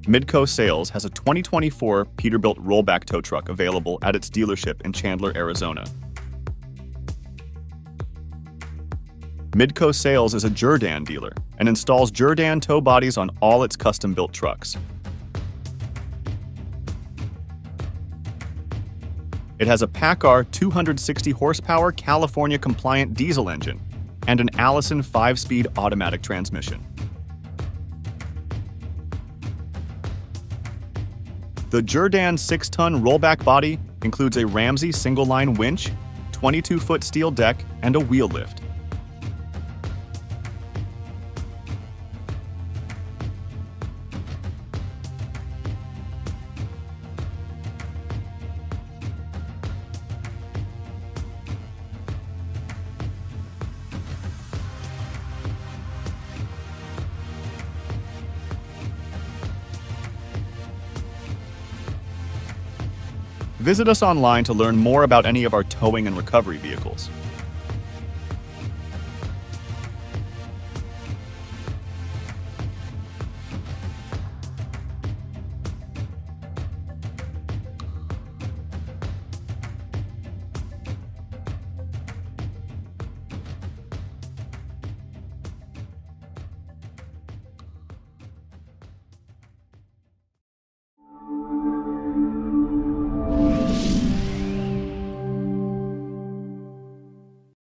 Midco Sales has a 2024 Peterbilt rollback tow truck available at its dealership in Chandler, Arizona. Midco Sales is a Jerr-Dan dealer and installs Jerr-Dan tow bodies on all its custom-built trucks. It has a Paccar 260 horsepower California-compliant diesel engine and an Allison 5-speed automatic transmission. The Jerr-Dan 6-ton rollback body includes a Ramsey single-line winch, 22-foot steel deck, and a wheel lift. Visit us online to learn more about any of our towing and recovery vehicles.